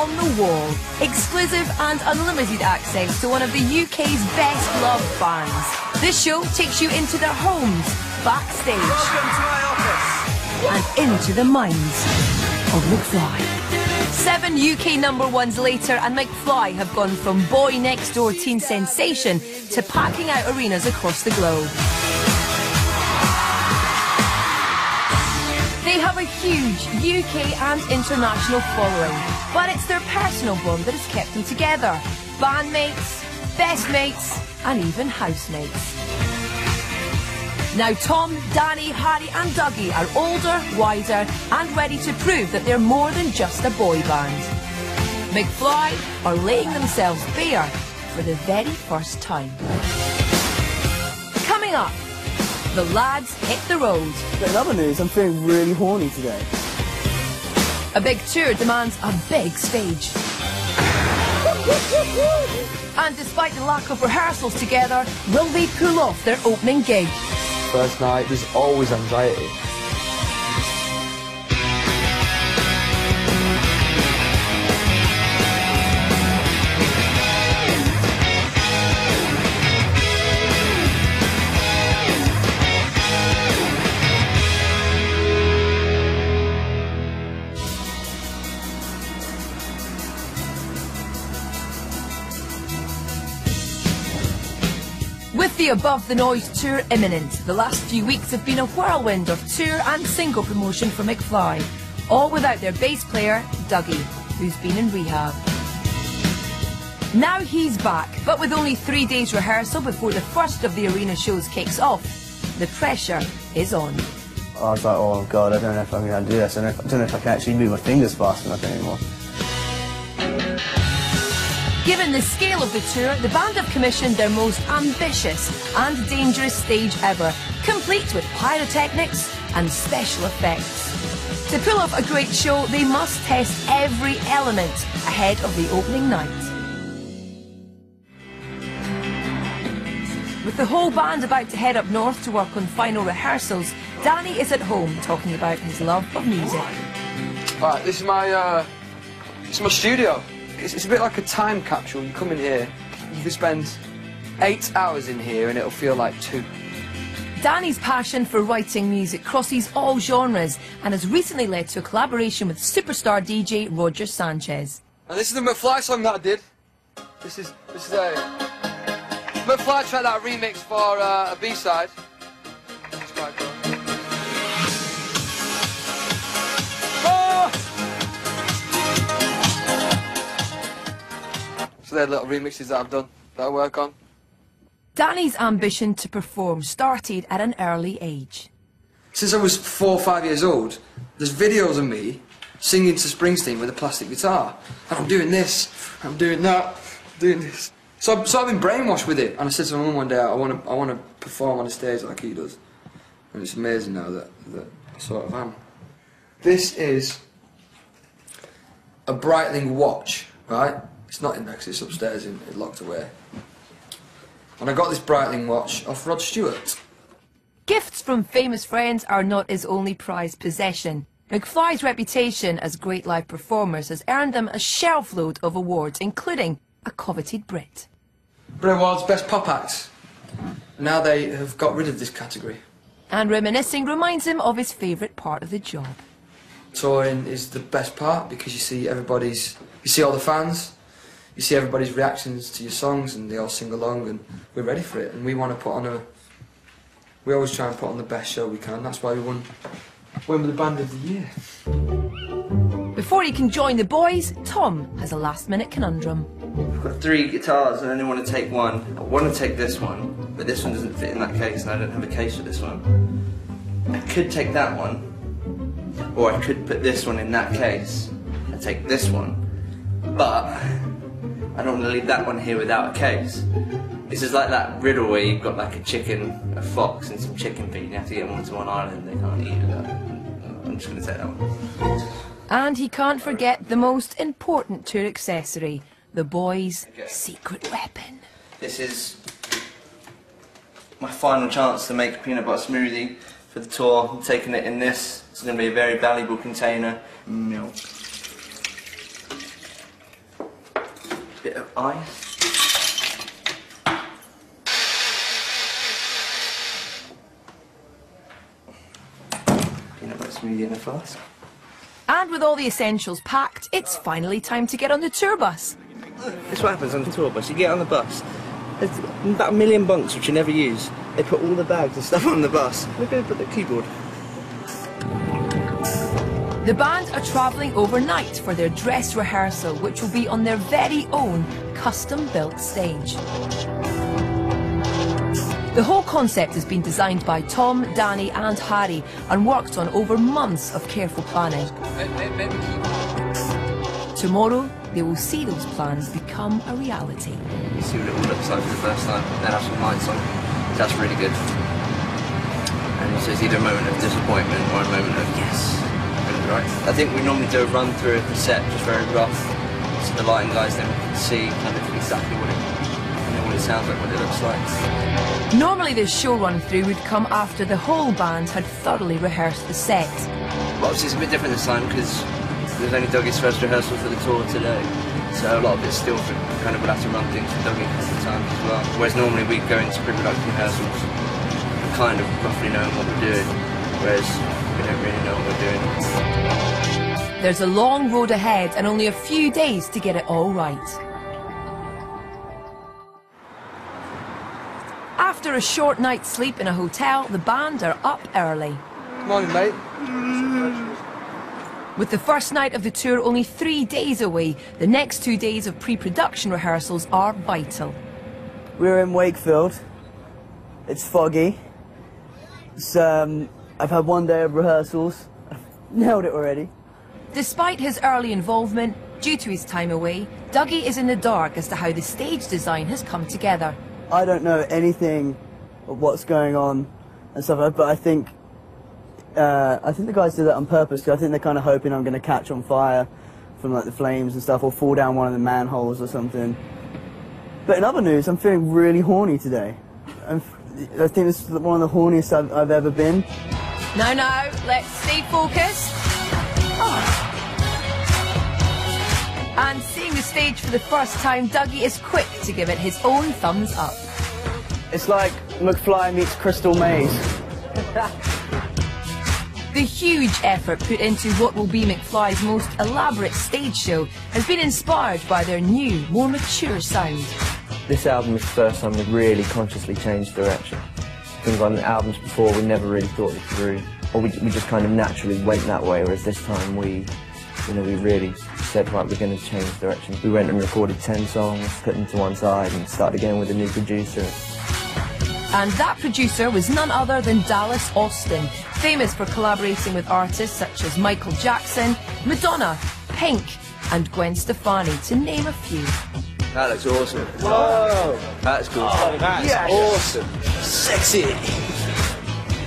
on the wall. Exclusive and unlimited access to one of the UK's best loved bands. This show takes you into their homes, backstage, welcome to my office, and into the minds of Mcfly. 7 UK #1s later, and Mcfly have gone from boy next door teen sensation to packing out arenas across the globe. They have a huge UK and international following, but it's their personal bond that has kept them together. Bandmates, best mates, and even housemates. Now Tom, Danny, Harry and Dougie are older, wiser and ready to prove that they're more than just a boy band. Mcfly are laying themselves bare for the very first time. Coming up, the lads hit the road. But in other news, I'm feeling really horny today. A big tour demands a big stage. And despite the lack of rehearsals together, will they pull off their opening gig? First night, there's always anxiety. With the Above the Noise tour imminent, the last few weeks have been a whirlwind of tour and single promotion for Mcfly, all without their bass player, Dougie, who's been in rehab. Now he's back, but with only 3 days rehearsal before the first of the arena shows kicks off, the pressure is on. I was like, oh god, I don't know if I'm going to do this. I don't know if I can actually move my fingers fast enough anymore. Given the scale of the tour, the band have commissioned their most ambitious and dangerous stage ever, complete with pyrotechnics and special effects. To pull off a great show, they must test every element ahead of the opening night. With the whole band about to head up north to work on final rehearsals, Danny is at home talking about his love of music. Right, this is my studio. It's a bit like a time capsule. You come in here, you can spend 8 hours in here and it'll feel like 2. Danny's passion for writing music crosses all genres and has recently led to a collaboration with superstar DJ Roger Sanchez. And this is the Mcfly song that I did. This is a Mcfly track that I remixed for a B-side. It's quite cool. So they're little remixes that I've done, that I work on. Danny's ambition to perform started at an early age. Since I was 4 or 5 years old, there's videos of me singing to Springsteen with a plastic guitar. And I'm doing this, I'm doing that, doing this. So I've been brainwashed with it. And I said to my mum one day, I want to perform on a stage like he does. And it's amazing now that I sort of am. This is a Breitling watch, right? It's not in there because it's upstairs and locked away. And I got this Breitling watch off Rod Stewart. Gifts from famous friends are not his only prized possession. Mcfly's reputation as great live performers has earned them a shelf load of awards, including a coveted Brit. Brit Awards Best Pop Act. Now they have got rid of this category. And reminiscing reminds him of his favourite part of the job. Touring is the best part because you see all the fans. You see everybody's reactions to your songs and they all sing along and we're ready for it. And we want to put on we always try and put on the best show we can. That's why we won with the Band of the Year. Before he can join the boys, Tom has a last-minute conundrum. I've got 3 guitars and I only want to take one. I want to take this one, but this one doesn't fit in that case and I don't have a case for this one. I could take that one, or I could put this one in that case and take this one, but I don't want to leave that one here without a case. This is like that riddle where you've got like a chicken, a fox and some chicken feet and you have to get them onto one island, they can't eat it. I'm just going to take that one. And he can't forget the most important tour accessory, the boys' secret weapon. This is my final chance to make a peanut butter smoothie for the tour. I'm taking it in this. It's going to be a very valuable container. Milk. Bit of ice. Peanut butter smoothie in a flask. And with all the essentials packed, it's finally time to get on the tour bus. This is what happens on the tour bus. You get on the bus, there's about 1 million bunks which you never use. They put all the bags and stuff on the bus. We're going to put the keyboard. The band are travelling overnight for their dress rehearsal, which will be on their very own custom-built stage. The whole concept has been designed by Tom, Danny and Harry and worked on over months of careful planning. Tomorrow, they will see those plans become a reality. You see what it all looks like for the first time, then have some lights on. That's really good. And so it's either a moment of disappointment or a moment of yes. Right. I think we normally do a run through of the set, just very rough, so the lighting guys then can see kind of exactly what it sounds like, what it looks like. Normally this show run through would come after the whole band had thoroughly rehearsed the set. But obviously it's a bit different this time because there's only Dougie's first rehearsal for the tour today, so a lot of it still kind of would have to run things for Dougie at the time as well. Whereas normally we go into pre-production rehearsals kind of roughly knowing what we're doing, whereas we don't really know what we're doing. There's a long road ahead and only a few days to get it all right. After a short night's sleep in a hotel, the band are up early. Morning, mate. With the first night of the tour only 3 days away, the next 2 days of pre-production rehearsals are vital. We're in Wakefield. It's foggy. I've had 1 day of rehearsals. I've nailed it already. Despite his early involvement, due to his time away, Dougie is in the dark as to how the stage design has come together. I don't know anything of what's going on and stuff like that, but I think the guys did that on purpose, because I think they're kind of hoping I'm going to catch on fire from like the flames and stuff, or fall down one of the manholes or something. But in other news, I'm feeling really horny today. I think this is one of the horniest I've ever been. No, let's stay focused. Oh. And seeing the stage for the first time, Dougie is quick to give it his own thumbs up. It's like Mcfly meets Crystal Maze. The huge effort put into what will be Mcfly's most elaborate stage show has been inspired by their new, more mature sound. This album is the first time we've really consciously changed direction. Things on albums before, we never really thought it through, or we just kind of naturally went that way, whereas this time we really said, right, we're going to change direction. We went and recorded 10 songs, put them to one side and started again with a new producer. And that producer was none other than Dallas Austin, famous for collaborating with artists such as Michael Jackson, Madonna, Pink and Gwen Stefani, to name a few. That looks awesome. Whoa! That's cool. Oh, that's awesome. Sexy.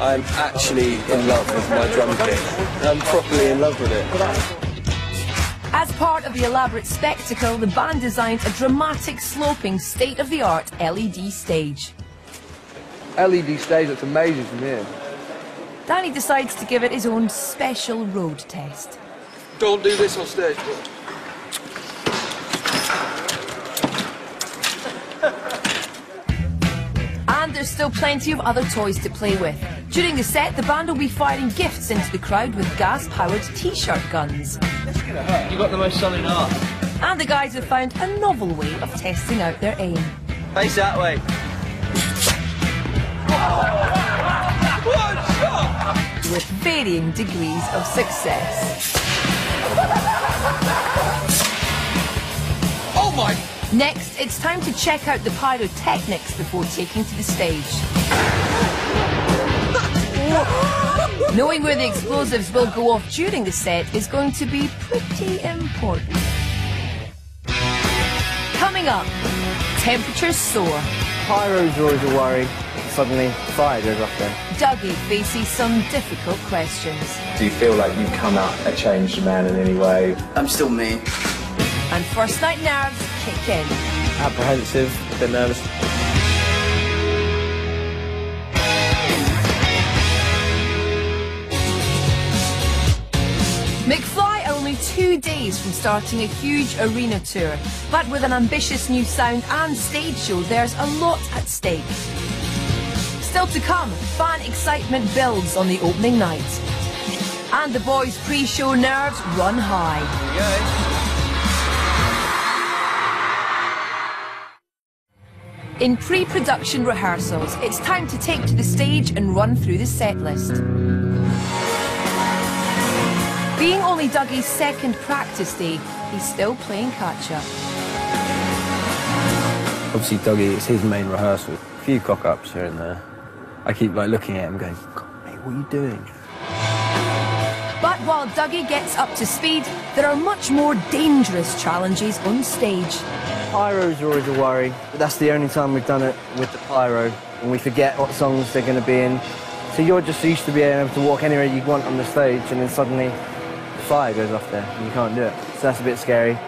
I'm actually in love with my drum kit. I'm properly in love with it. As part of the elaborate spectacle, the band designed a dramatic, sloping, state-of-the-art LED stage. LED stage looks amazing from here. Danny decides to give it his own special road test. Don't do this on stage. And there's still plenty of other toys to play with. During the set, the band will be firing gifts into the crowd with gas-powered t-shirt guns. You got the most solid art. And the guys have found a novel way of testing out their aim. Face that way. With varying degrees of success. Oh my! Next, it's time to check out the pyrotechnics before taking to the stage. Knowing where the explosives will go off during the set is going to be pretty important. Coming up, temperatures soar. Pyro's always a worry. Suddenly, fire goes off there. Dougie faces some difficult questions. Do you feel like you've come out a changed man in any way? I'm still me. And first night nerves kick in. Apprehensive, a bit nervous. Mcfly are only 2 days from starting a huge arena tour, but with an ambitious new sound and stage show, there's a lot at stake. Still to come, fan excitement builds on the opening night. And the boys' pre-show nerves run high. In pre-production rehearsals, it's time to take to the stage and run through the set list. Being only Dougie's second practice day, he's still playing catch-up. Obviously, Dougie, it's his main rehearsal. A few cock-ups here and there. I keep like looking at him going, God, mate, what are you doing? But while Dougie gets up to speed, there are much more dangerous challenges on stage. Pyros are always a worry, but that's the only time we've done it with the pyro, and we forget what songs they're going to be in. So you're just used to being able to walk anywhere you want on the stage, and then suddenly the fire goes off there, and you can't do it. So that's a bit scary.